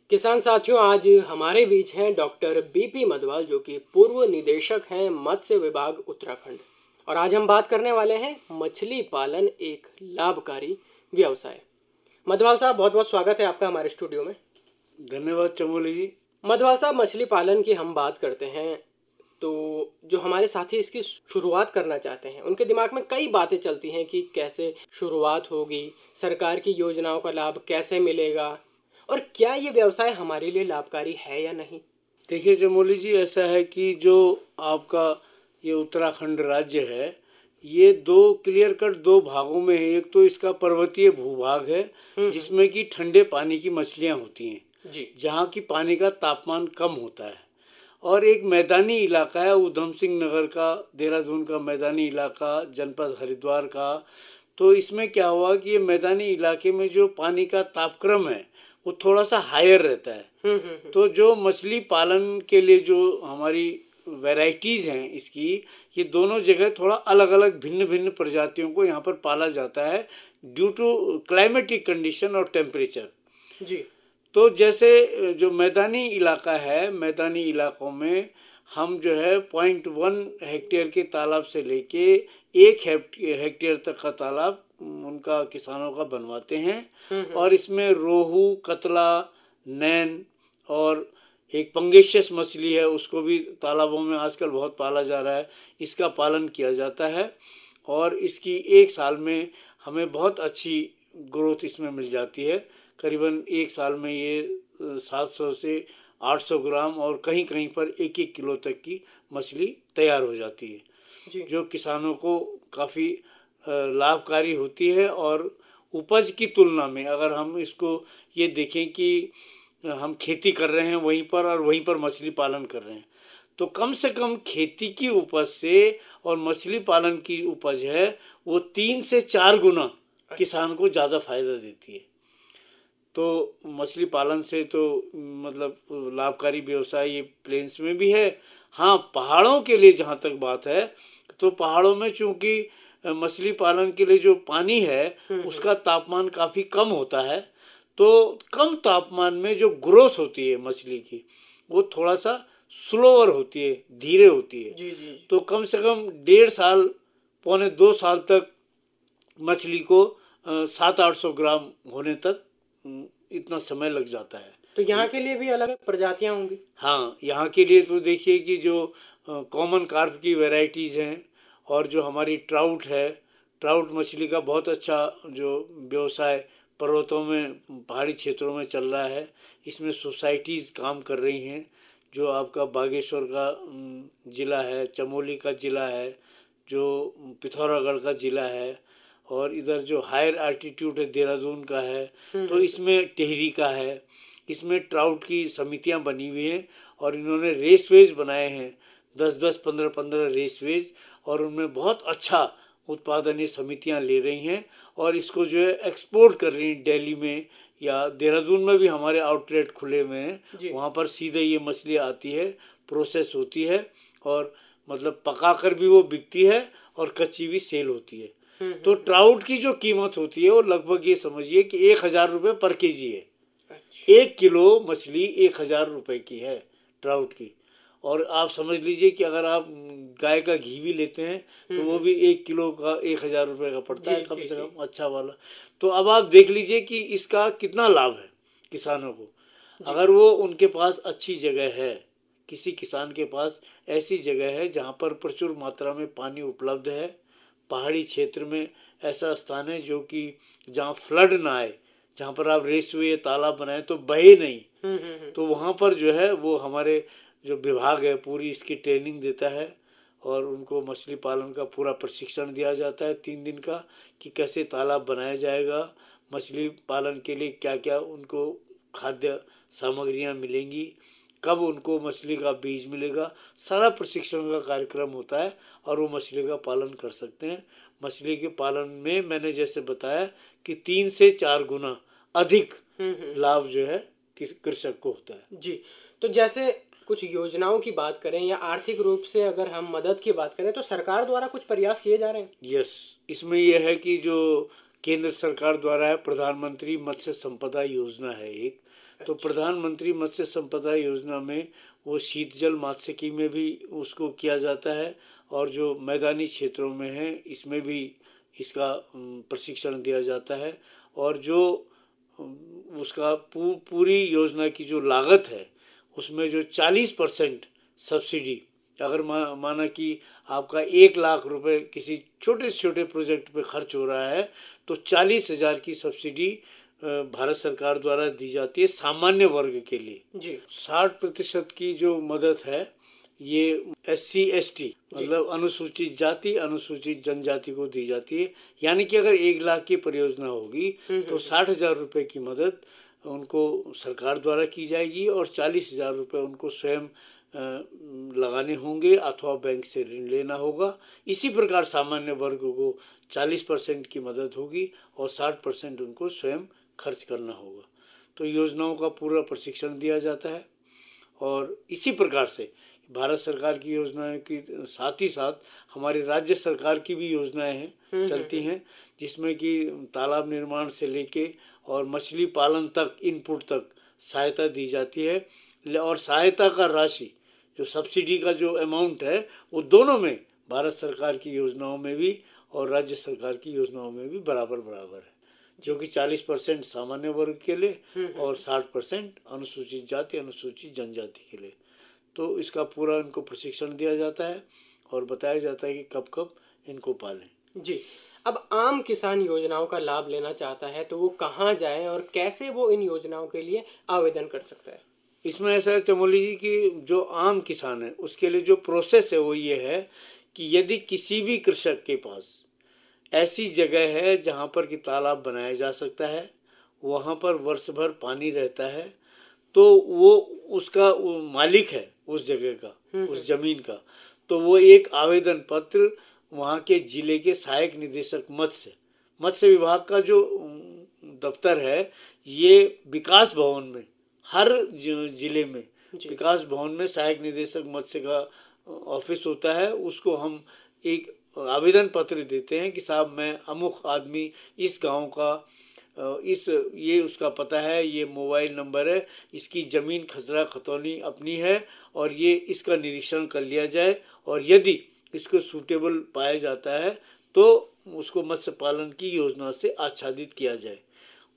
किसान साथियों, आज हमारे बीच हैं डॉक्टर बीपी मधवाल, जो कि पूर्व निदेशक हैं मत्स्य विभाग उत्तराखंड। और आज हम बात करने वाले हैं मछली पालन एक लाभकारी व्यवसाय। मधवाल साहब, बहुत बहुत स्वागत है आपका हमारे स्टूडियो में। धन्यवाद चमोली जी। मधवाल साहब, मछली पालन की हम बात करते हैं तो जो हमारे साथी इसकी शुरुआत करना चाहते हैं उनके दिमाग में कई बातें चलती हैं कि कैसे शुरुआत होगी, सरकार की योजनाओं का लाभ कैसे मिलेगा और क्या ये व्यवसाय हमारे लिए लाभकारी है या नहीं। देखिए चमोली जी, ऐसा है कि जो आपका ये उत्तराखंड राज्य है, ये दो क्लियर कट दो भागों में है। एक तो इसका पर्वतीय भूभाग है जिसमें कि ठंडे पानी की मछलियां होती हैं जी। जहाँ की पानी का तापमान कम होता है। और एक मैदानी इलाका है उधम सिंह नगर का, देहरादून का मैदानी इलाका, जनपद हरिद्वार का। तो इसमें क्या हुआ कि ये मैदानी इलाके में जो पानी का तापक्रम है वो थोड़ा सा हायर रहता है। तो जो मछली पालन के लिए जो हमारी वैरायटीज़ हैं इसकी, ये दोनों जगह थोड़ा अलग अलग भिन्न भिन्न प्रजातियों को यहाँ पर पाला जाता है ड्यू टू क्लाइमेटिक कंडीशन और टेम्परेचर। जी। तो जैसे जो मैदानी इलाका है, मैदानी इलाकों में हम जो है 0.1 हेक्टेयर के तालाब से लेके 1 हेक्टेयर तक का तालाब उनका किसानों का बनवाते हैं। और इसमें रोहू, कतला, नैन और एक पंगेशियस मछली है, उसको भी तालाबों में आजकल बहुत पाला जा रहा है, इसका पालन किया जाता है। और इसकी एक साल में हमें बहुत अच्छी ग्रोथ इसमें मिल जाती है। करीबन एक साल में ये 700 से 800 ग्राम और कहीं कहीं पर 1-1 किलो तक की मछली तैयार हो जाती है जी। जो किसानों को काफ़ी लाभकारी होती है। और उपज की तुलना में अगर हम इसको ये देखें कि हम खेती कर रहे हैं वहीं पर और वहीं पर मछली पालन कर रहे हैं, तो कम से कम खेती की उपज से और मछली पालन की उपज है वो 3 से 4 गुना किसान को ज़्यादा फायदा देती है। तो मछली पालन से तो मतलब लाभकारी व्यवसाय ये प्लेन्स में भी है। हाँ, पहाड़ों के लिए जहाँ तक बात है तो पहाड़ों में चूँकि मछली पालन के लिए जो पानी है उसका तापमान काफ़ी कम होता है, तो कम तापमान में जो ग्रोथ होती है मछली की वो थोड़ा सा स्लोअर होती है, धीरे होती है। जी जी। तो कम से कम 1.5 साल, 1.25 साल तक मछली को 700-800 ग्राम होने तक इतना समय लग जाता है। तो यहाँ के लिए भी अलग अलग प्रजातियाँ होंगी। हाँ, यहाँ के लिए तो देखिए कि जो कॉमन कार्प की वैरायटीज़ हैं और जो हमारी ट्राउट है, ट्राउट मछली का बहुत अच्छा जो व्यवसाय पर्वतों में, पहाड़ी क्षेत्रों में चल रहा है। इसमें सोसाइटीज़ काम कर रही हैं। जो आपका बागेश्वर का ज़िला है, चमोली का ज़िला है, जो पिथौरागढ़ का ज़िला है, और इधर जो हायर एल्टीट्यूड है देहरादून का है, तो इसमें टिहरी का है। इसमें ट्राउट की समितियां बनी हुई हैं और इन्होंने रेसवेज बनाए हैं, 10-10, 15-15 रेसवेज, और उनमें बहुत अच्छा उत्पादन ये समितियां ले रही हैं और इसको जो है एक्सपोर्ट कर रही हैं। दिल्ली में या देहरादून में भी हमारे आउटलेट खुले हुए हैं, वहाँ पर सीधे ये मछली आती है, प्रोसेस होती है और मतलब पका कर भी वो बिकती है और कच्ची भी सेल होती है। तो ट्राउट की जो कीमत होती है वो लगभग ये समझिए कि 1,000 रुपये पर केजी है। 1 किलो मछली 1,000 रुपये की है ट्राउट की। और आप समझ लीजिए कि अगर आप गाय का घी भी लेते हैं तो वो भी 1 किलो का 1,000 रुपये का पड़ता है, कम से कम अच्छा वाला। तो अब आप देख लीजिए कि इसका कितना लाभ है किसानों को। अगर वो उनके पास अच्छी जगह है, किसी किसान के पास ऐसी जगह है जहाँ पर प्रचुर मात्रा में पानी उपलब्ध है, पहाड़ी क्षेत्र में ऐसा स्थान है जो कि जहाँ फ्लड ना आए, जहाँ पर आप रेसवे तालाब बनाए तो बहे नहीं, तो वहाँ पर जो है वो हमारे जो विभाग है पूरी इसकी ट्रेनिंग देता है और उनको मछली पालन का पूरा प्रशिक्षण दिया जाता है 3 दिन का, कि कैसे तालाब बनाया जाएगा, मछली पालन के लिए क्या क्या उनको खाद्य सामग्रियाँ मिलेंगी, कब उनको मछली का बीज मिलेगा, सारा प्रशिक्षण का कार्यक्रम होता है और वो मछली का पालन कर सकते हैं। मछली के पालन में मैंने जैसे बताया कि 3 से 4 गुना अधिक लाभ जो है कृषक को होता है। जी। तो जैसे कुछ योजनाओं की बात करें या आर्थिक रूप से अगर हम मदद की बात करें तो सरकार द्वारा कुछ प्रयास किए जा रहे हैं। यस, इसमें यह है कि जो केंद्र सरकार द्वारा है, प्रधानमंत्री मत्स्य संपदा योजना है एक। तो प्रधानमंत्री मत्स्य संपदा योजना में वो शीतजल मात्स्यिकी में भी उसको किया जाता है, और जो मैदानी क्षेत्रों में है इसमें भी इसका प्रशिक्षण दिया जाता है। और जो उसका पूरी योजना की जो लागत है उसमें जो 40% सब्सिडी, अगर माना कि आपका 1 लाख रुपए किसी छोटे से छोटे प्रोजेक्ट पे खर्च हो रहा है, तो 40,000 की सब्सिडी भारत सरकार द्वारा दी जाती है सामान्य वर्ग के लिए जी। 60% की जो मदद है ये SC/ST मतलब अनुसूचित जाति अनुसूचित जनजाति को दी जाती है। यानी कि अगर 1 लाख की परियोजना होगी तो 60,000 रुपये की मदद उनको सरकार द्वारा की जाएगी, और 40,000 रुपये उनको स्वयं लगाने होंगे अथवा बैंक से ऋण लेना होगा। इसी प्रकार सामान्य वर्ग को 40% की मदद होगी और 60% उनको स्वयं खर्च करना होगा। तो योजनाओं का पूरा प्रशिक्षण दिया जाता है। और इसी प्रकार से भारत सरकार की योजनाएं के साथ ही साथ हमारी राज्य सरकार की भी योजनाएं हैं चलती हैं, जिसमें कि तालाब निर्माण से लेके और मछली पालन तक इनपुट तक सहायता दी जाती है। और सहायता का राशि जो सब्सिडी का जो अमाउंट है वो दोनों में भारत सरकार की योजनाओं में भी और राज्य सरकार की योजनाओं में भी बराबर बराबर है, जो कि 40% सामान्य वर्ग के लिए और 60% अनुसूचित जाति अनुसूचित जनजाति के लिए। तो इसका पूरा इनको प्रशिक्षण दिया जाता है और बताया जाता है कि कब कब इनको पालें जी। अब आम किसान योजनाओं का लाभ लेना चाहता है तो वो कहाँ जाए और कैसे वो इन योजनाओं के लिए आवेदन कर सकता है? इसमें ऐसा है चमोली जी कि जो आम किसान है उसके लिए जो प्रोसेस है वो ये है कि यदि किसी भी कृषक के पास ऐसी जगह है जहाँ पर कि तालाब बनाया जा सकता है, वहाँ पर वर्ष भर पानी रहता है, तो वो उसका वो मालिक है उस जगह का उस जमीन का, तो वो एक आवेदन पत्र वहाँ के जिले के सहायक निदेशक मत्स्य विभाग का जो दफ्तर है ये विकास भवन में, हर जिले में विकास भवन में सहायक निदेशक मत्स्य का ऑफिस होता है। उसको हम एक आवेदन पत्र देते हैं कि साहब मैं अमुक आदमी इस गांव का ये उसका पता है, ये मोबाइल नंबर है, इसकी ज़मीन खसरा खतौनी अपनी है और ये इसका निरीक्षण कर लिया जाए, और यदि इसको सूटेबल पाया जाता है तो उसको मत्स्य पालन की योजना से आच्छादित किया जाए।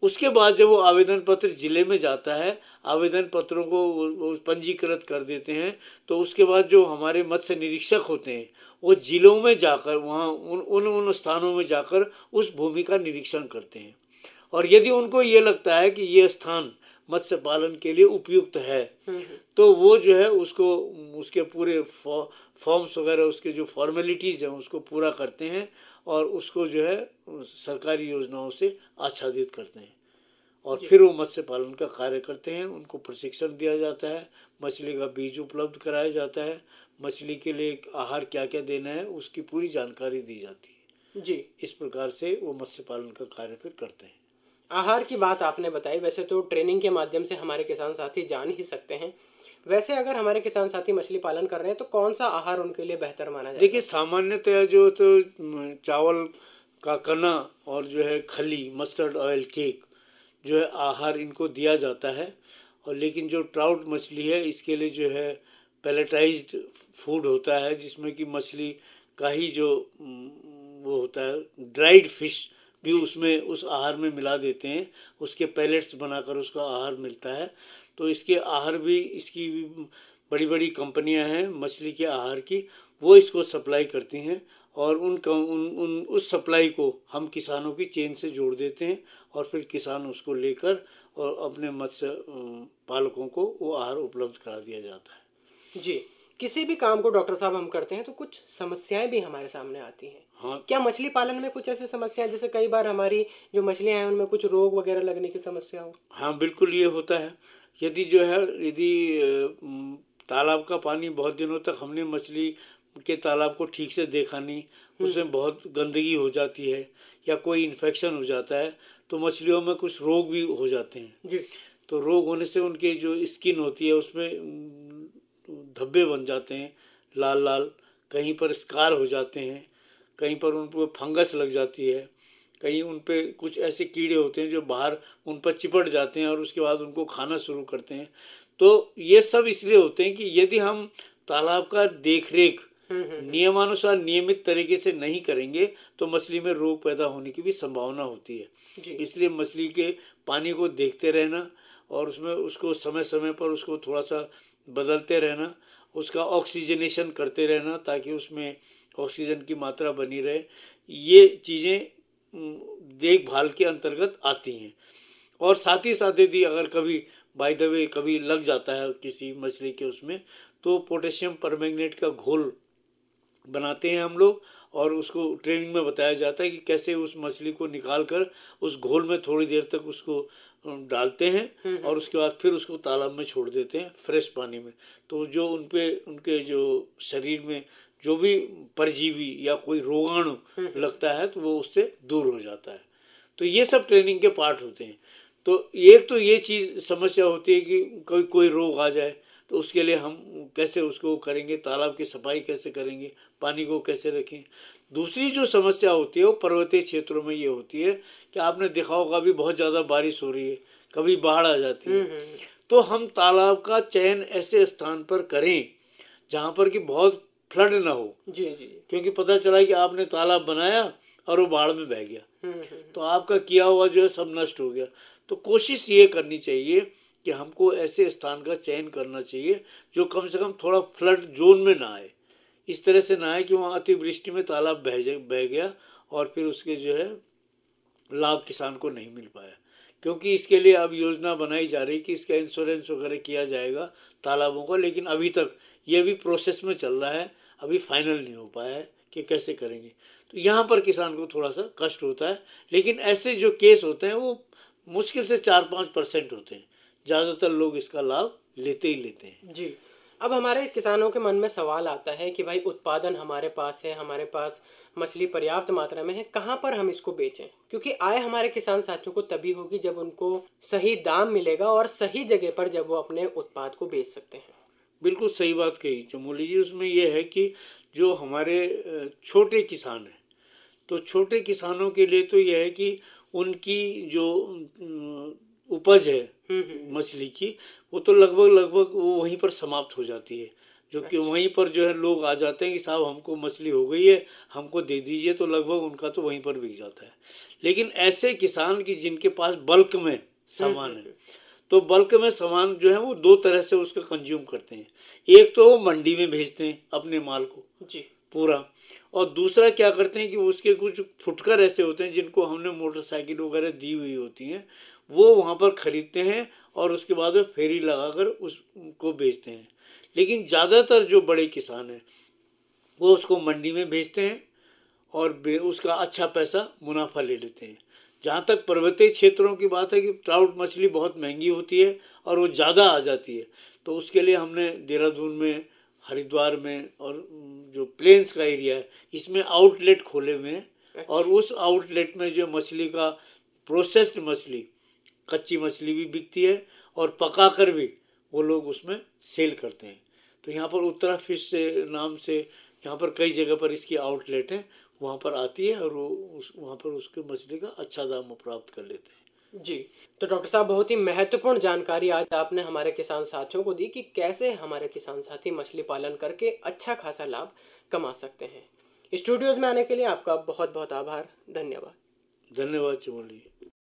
उसके बाद जब वो आवेदन पत्र जिले में जाता है, आवेदन पत्रों को पंजीकृत कर देते हैं, तो उसके बाद जो हमारे मत्स्य निरीक्षक होते हैं वो जिलों में जाकर वहाँ उन स्थानों में जाकर उस भूमि का निरीक्षण करते हैं, और यदि उनको ये लगता है कि ये स्थान मत्स्य पालन के लिए उपयुक्त है तो वो जो है उसको उसके पूरे फॉर्म्स वगैरह उसके जो फॉर्मेलिटीज़ हैं उसको पूरा करते हैं और उसको जो है सरकारी योजनाओं से आच्छादित करते हैं, और फिर वो मत्स्य पालन का कार्य करते हैं। उनको प्रशिक्षण दिया जाता है, मछली का बीज उपलब्ध कराया जाता है, मछली के लिए आहार क्या क्या देना है उसकी पूरी जानकारी दी जाती है जी। इस प्रकार से वो मत्स्य पालन का कार्य फिर करते हैं। आहार की बात आपने बताई, वैसे तो ट्रेनिंग के माध्यम से हमारे किसान साथी जान ही सकते हैं। वैसे अगर हमारे किसान साथी मछली पालन कर रहे हैं तो कौन सा आहार उनके लिए बेहतर माना जाए? देखिए सामान्यतः जो तो चावल का कना और जो है खली मस्टर्ड ऑयल केक जो है आहार इनको दिया जाता है, और लेकिन जो ट्राउट मछली है इसके लिए जो है पैलेटाइज्ड फूड होता है, जिसमें कि मछली का ही जो वो होता है ड्राइड फिश भी उसमें उस आहार में मिला देते हैं, उसके पैलेट्स बनाकर उसका आहार मिलता है। तो इसके आहार भी इसकी भी बड़ी बड़ी कंपनियां हैं मछली के आहार की, वो इसको सप्लाई करती हैं, और उस सप्लाई को हम किसानों की चेन से जोड़ देते हैं, और फिर किसान उसको लेकर और अपने मत्स्य पालकों को वो आहार उपलब्ध करा दिया जाता है जी। किसी भी काम को डॉक्टर साहब हम करते हैं तो कुछ समस्याएं भी हमारे सामने आती हैं। हाँ, क्या मछली पालन में कुछ ऐसी समस्याएं, जैसे कई बार हमारी जो मछलियां हैं उनमें कुछ रोग वगैरह लगने की समस्या हो? हाँ बिल्कुल ये होता है। यदि जो है तालाब का पानी बहुत दिनों तक हमने मछली के तालाब को ठीक से देखा नहीं, उसमें बहुत गंदगी हो जाती है या कोई इन्फेक्शन हो जाता है, तो मछलियों में कुछ रोग भी हो जाते हैं जी। तो रोग होने से उनके जो स्किन होती है उसमें धब्बे बन जाते हैं लाल लाल, कहीं पर स्कार हो जाते हैं, कहीं पर उन पर फंगस लग जाती है, कहीं उन पे कुछ ऐसे कीड़े होते हैं जो बाहर उन पर चिपट जाते हैं और उसके बाद उनको खाना शुरू करते हैं। तो ये सब इसलिए होते हैं कि यदि हम तालाब का देख रेख नियमानुसार नियमित तरीके से नहीं करेंगे तो मछली में रोग पैदा होने की भी संभावना होती है। इसलिए मछली के पानी को देखते रहना और उसमें उसको समय समय पर उसको थोड़ा सा बदलते रहना, उसका ऑक्सीजनेशन करते रहना ताकि उसमें ऑक्सीजन की मात्रा बनी रहे, ये चीज़ें देखभाल के अंतर्गत आती हैं। और साथ ही साथ यदि अगर कभी बाय द वे कभी लग जाता है किसी मछली के उसमें, तो पोटेशियम परमैंगनेट का घोल बनाते हैं हम लोग और उसको ट्रेनिंग में बताया जाता है कि कैसे उस मछली को निकाल कर उस घोल में थोड़ी देर तक उसको डालते हैं और उसके बाद फिर उसको तालाब में छोड़ देते हैं फ्रेश पानी में। तो जो उनके जो शरीर में जो भी परजीवी या कोई रोगाणु लगता है तो वो उससे दूर हो जाता है। तो ये सब ट्रेनिंग के पार्ट होते हैं। तो एक तो ये चीज़ समस्या होती है कि कोई रोग आ जाए तो उसके लिए हम कैसे उसको करेंगे, तालाब की सफाई कैसे करेंगे, पानी को कैसे रखें। दूसरी जो समस्या होती है वो पर्वतीय क्षेत्रों में ये होती है कि आपने देखा होगा अभी बहुत ज़्यादा बारिश हो रही है, कभी बाढ़ आ जाती है। तो हम तालाब का चयन ऐसे स्थान पर करें जहाँ पर कि बहुत फ्लड ना हो। जी जी। क्योंकि पता चला कि आपने तालाब बनाया और वो बाढ़ में बह गया तो आपका किया हुआ जो है सब नष्ट हो गया। तो कोशिश ये करनी चाहिए कि हमको ऐसे स्थान का चयन करना चाहिए जो कम से कम थोड़ा फ्लड जोन में ना आए। इस तरह से ना आए कि वहाँ अतिवृष्टि में तालाब बह गया और फिर उसके जो है लाभ किसान को नहीं मिल पाया। क्योंकि इसके लिए अब योजना बनाई जा रही कि इसका इंश्योरेंस वगैरह किया जाएगा तालाबों का, लेकिन अभी तक ये भी प्रोसेस में चल रहा है, अभी फाइनल नहीं हो पाया है कि कैसे करेंगे। तो यहाँ पर किसान को थोड़ा सा कष्ट होता है, लेकिन ऐसे जो केस होते हैं वो मुश्किल से 4-5% होते हैं। ज़्यादातर लोग इसका लाभ लेते ही लेते हैं। जी। अब हमारे किसानों के मन में सवाल आता है कि भाई उत्पादन हमारे पास है, हमारे पास मछली पर्याप्त मात्रा में है, कहाँ पर हम इसको बेचें? क्योंकि आय हमारे किसान साथियों को तभी होगी जब उनको सही दाम मिलेगा और सही जगह पर जब वो अपने उत्पाद को बेच सकते हैं। बिल्कुल सही बात कही चमोली जी। उसमें यह है कि जो हमारे छोटे किसान हैं, तो छोटे किसानों के लिए तो यह है कि उनकी जो उपज है मछली की वो तो लगभग वो वहीं पर समाप्त हो जाती है। जो कि वहीं पर जो है लोग आ जाते हैं कि साहब हमको मछली हो गई है, हमको दे दीजिए, तो लगभग उनका तो वहीं पर बिक जाता है। लेकिन ऐसे किसान की जिनके पास बल्क में सामान है, तो बल्क में सामान जो है वो दो तरह से उसका कंज्यूम करते हैं। एक तो वो मंडी में भेजते हैं अपने माल को जी पूरा, और दूसरा क्या करते हैं कि उसके कुछ फुटकर ऐसे होते हैं जिनको हमने मोटरसाइकिल वगैरह दी हुई होती हैं, वो वहाँ पर खरीदते हैं और उसके बाद में फेरी लगाकर उसको बेचते हैं। लेकिन ज़्यादातर जो बड़े किसान हैं वो उसको मंडी में बेचते हैं और उसका अच्छा पैसा मुनाफा ले लेते हैं। जहाँ तक पर्वतीय क्षेत्रों की बात है कि ट्राउट मछली बहुत महंगी होती है और वो ज़्यादा आ जाती है, तो उसके लिए हमने देहरादून में, हरिद्वार में और जो प्लेन्स का एरिया है इसमें आउटलेट खोले हुए हैं। और उस आउटलेट में जो मछली का प्रोसेस्ड मछली, कच्ची मछली भी बिकती है और पका कर भी वो लोग उसमें सेल करते हैं। तो यहाँ पर उत्तरा फिश से नाम से यहाँ पर कई जगह पर इसकी आउटलेट है, वहाँ पर आती है और वो वहाँ पर उसके मछली का अच्छा दाम प्राप्त कर लेते हैं। जी। तो डॉक्टर साहब, बहुत ही महत्वपूर्ण जानकारी आज आपने हमारे किसान साथियों को दी कि कैसे हमारे किसान साथी मछली पालन करके अच्छा खासा लाभ कमा सकते हैं। स्टूडियोज़ में आने के लिए आपका बहुत बहुत आभार। धन्यवाद। धन्यवाद चमोली।